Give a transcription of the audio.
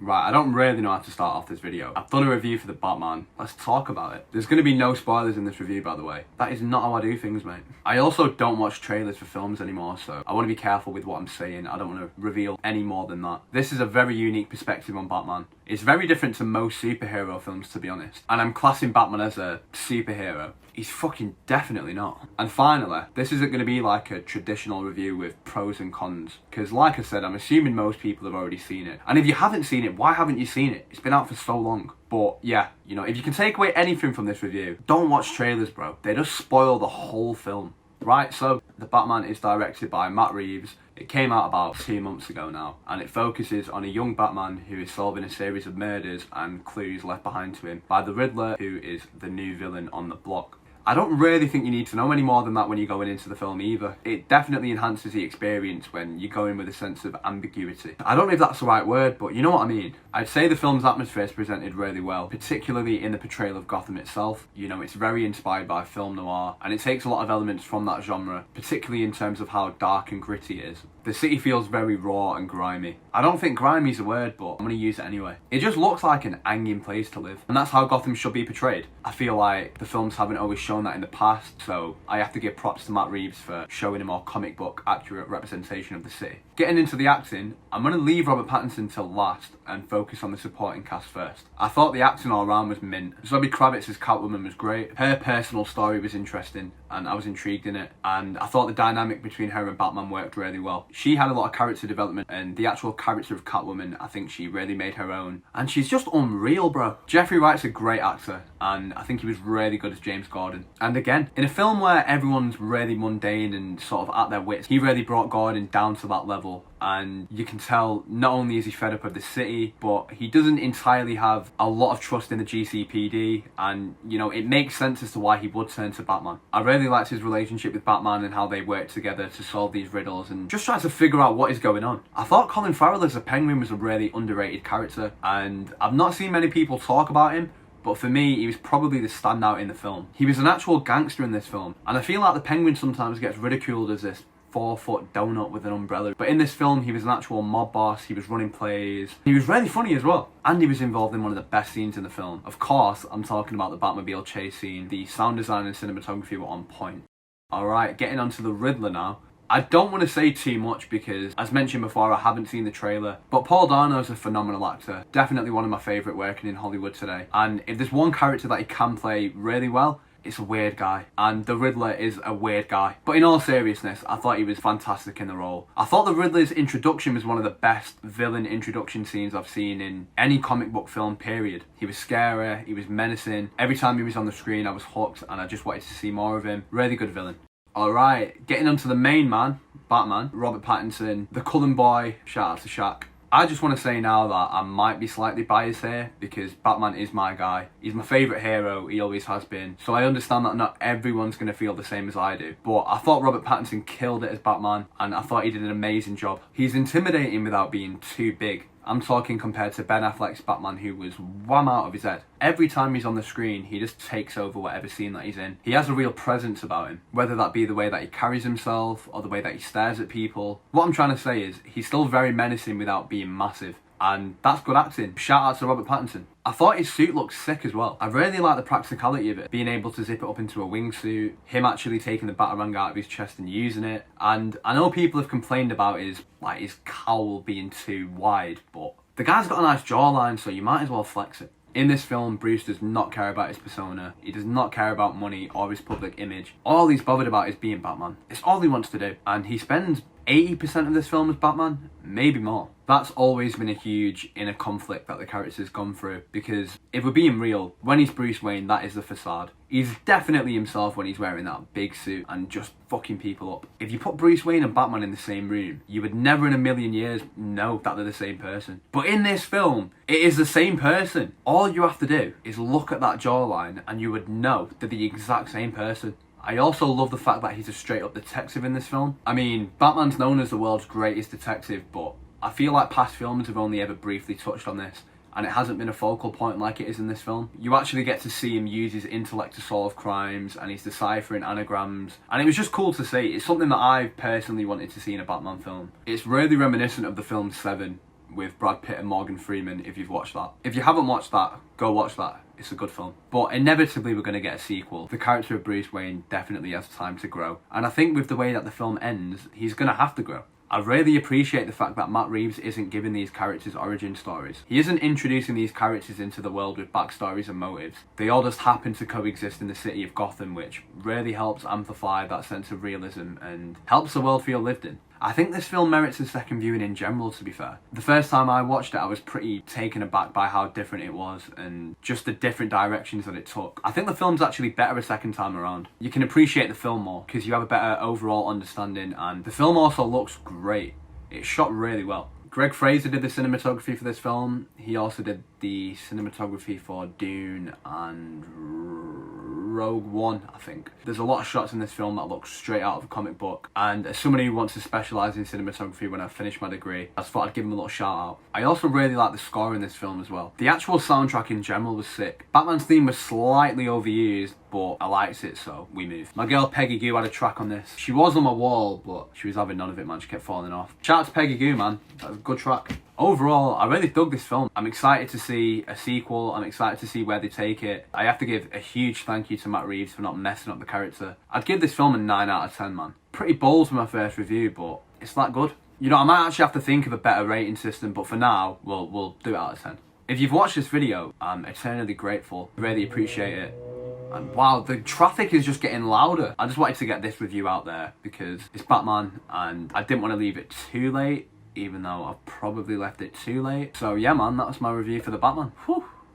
Right, I don't really know how to start off this video. I've done a review for The Batman. Let's talk about it. There's going to be no spoilers in this review, by the way. That is not how I do things, mate. I also don't watch trailers for films anymore, so I want to be careful with what I'm saying. I don't want to reveal any more than that. This is a very unique perspective on Batman. It's very different to most superhero films, to be honest. And I'm classing Batman as a superhero. He's fucking definitely not. And finally, this isn't going to be like a traditional review with pros and cons. Because like I said, I'm assuming most people have already seen it. And if you haven't seen it, why haven't you seen it? It's been out for so long. But yeah, you know, if you can take away anything from this review, don't watch trailers, bro. They just spoil the whole film. Right, so The Batman is directed by Matt Reeves. It came out about 2 months ago now, and it focuses on a young Batman who is solving a series of murders and clues left behind to him by the Riddler, who is the new villain on the block. I don't really think you need to know any more than that when you're going into the film either. It definitely enhances the experience when you go in with a sense of ambiguity. I don't know if that's the right word, but you know what I mean. I'd say the film's atmosphere is presented really well, particularly in the portrayal of Gotham itself. You know, it's very inspired by film noir, and it takes a lot of elements from that genre, particularly in terms of how dark and gritty it is. The city feels very raw and grimy. I don't think grimy is a word, but I'm going to use it anyway. It just looks like an hanging place to live, and that's how Gotham should be portrayed. I feel like the films haven't always shown that in the past, so I have to give props to Matt Reeves for showing a more comic book accurate representation of the city. Getting into the acting, I'm going to leave Robert Pattinson till last and focus on the supporting cast first. I thought the acting all around was mint. Zoe Kravitz as Catwoman was great. Her personal story was interesting and I was intrigued in it, and I thought the dynamic between her and Batman worked really well. She had a lot of character development, and the actual character of Catwoman, I think she really made her own, and she's just unreal, bro. Jeffrey Wright's a great actor, and I think he was really good as James Gordon. And again, in a film where everyone's really mundane and sort of at their wits, he really brought Gordon down to that level. And you can tell not only is he fed up with the city, but he doesn't entirely have a lot of trust in the GCPD, and you know, it makes sense as to why he would turn to Batman. I really liked his relationship with Batman and how they work together to solve these riddles and just try to figure out what is going on. I thought Colin Farrell as a Penguin was a really underrated character, and I've not seen many people talk about him, but for me, he was probably the standout in the film. He was an actual gangster in this film, and I feel like the Penguin sometimes gets ridiculed as this 4-foot donut with an umbrella. But in this film, he was an actual mob boss, he was running plays, he was really funny as well. And he was involved in one of the best scenes in the film. Of course, I'm talking about the Batmobile chase scene. The sound design and cinematography were on point. Alright, getting onto the Riddler now. I don't want to say too much because, as mentioned before, I haven't seen the trailer, but Paul Dano's a phenomenal actor. Definitely one of my favourite working in Hollywood today. And if there's one character that he can play really well, it's a weird guy, and the Riddler is a weird guy. But in all seriousness, I thought he was fantastic in the role. I thought the Riddler's introduction was one of the best villain introduction scenes I've seen in any comic book film, period. He was scary, he was menacing. Every time he was on the screen, I was hooked, and I just wanted to see more of him. Really good villain. Alright, getting onto the main man, Batman, Robert Pattinson, the Cullen boy, shout out to Shaq. I just want to say now that I might be slightly biased here because Batman is my guy. He's my favourite hero, he always has been. So I understand that not everyone's going to feel the same as I do. But I thought Robert Pattinson killed it as Batman, and I thought he did an amazing job. He's intimidating without being too big. I'm talking compared to Ben Affleck's Batman, who was wham out of his head. Every time he's on the screen, he just takes over whatever scene that he's in. He has a real presence about him, whether that be the way that he carries himself or the way that he stares at people. What I'm trying to say is, he's still very menacing without being massive. And that's good acting. Shout out to Robert Pattinson. I thought his suit looked sick as well. I really like the practicality of it. Being able to zip it up into a wingsuit, him actually taking the Batarang out of his chest and using it. And I know people have complained about his cowl being too wide, but the guy's got a nice jawline, so you might as well flex it. In this film, Bruce does not care about his persona. He does not care about money or his public image. All he's bothered about is being Batman. It's all he wants to do. And he spends 80% of this film as Batman, maybe more. That's always been a huge inner conflict that the character's gone through, because if we're being real, when he's Bruce Wayne, that is the facade. He's definitely himself when he's wearing that big suit and just fucking people up. If you put Bruce Wayne and Batman in the same room, you would never in a million years know that they're the same person. But in this film, it is the same person. All you have to do is look at that jawline and you would know they're the exact same person. I also love the fact that he's a straight up detective in this film. I mean, Batman's known as the world's greatest detective, but I feel like past films have only ever briefly touched on this, and it hasn't been a focal point like it is in this film. You actually get to see him use his intellect to solve crimes, and he's deciphering anagrams, and it was just cool to see. It's something that I personally wanted to see in a Batman film. It's really reminiscent of the film Seven, with Brad Pitt and Morgan Freeman, if you've watched that. If you haven't watched that, go watch that. It's a good film. But inevitably we're going to get a sequel. The character of Bruce Wayne definitely has time to grow. And I think with the way that the film ends, he's going to have to grow. I really appreciate the fact that Matt Reeves isn't giving these characters origin stories. He isn't introducing these characters into the world with backstories and motives. They all just happen to coexist in the city of Gotham, which really helps amplify that sense of realism and helps the world feel lived in. I think this film merits a second viewing in general, to be fair. The first time I watched it, I was pretty taken aback by how different it was and just the different directions that it took. I think the film's actually better a second time around. You can appreciate the film more because you have a better overall understanding, and the film also looks great. It's shot really well. Greg Fraser did the cinematography for this film. He also did the cinematography for Dune and Rogue One, I think. There's a lot of shots in this film that look straight out of a comic book, and as somebody who wants to specialise in cinematography when I finish my degree, I just thought I'd give him a little shout out. I also really like the score in this film as well. The actual soundtrack in general was sick. Batman's theme was slightly overused, but I liked it, so we moved. My girl Peggy Gou had a track on this. She was on my wall, but she was having none of it, man. She kept falling off. Shout out to Peggy Gou, man. That was a good track. Overall, I really dug this film. I'm excited to see a sequel. I'm excited to see where they take it. I have to give a huge thank you to Matt Reeves for not messing up the character. I'd give this film a 9 out of 10, man. Pretty bold for my first review, but it's that good. You know, I might actually have to think of a better rating system, but for now, we'll do it out of 10. If you've watched this video, I'm eternally grateful. Really appreciate it. And wow, the traffic is just getting louder. I just wanted to get this review out there because it's Batman and I didn't want to leave it too late, even though I've probably left it too late. So yeah, man, that was my review for the Batman. Whew.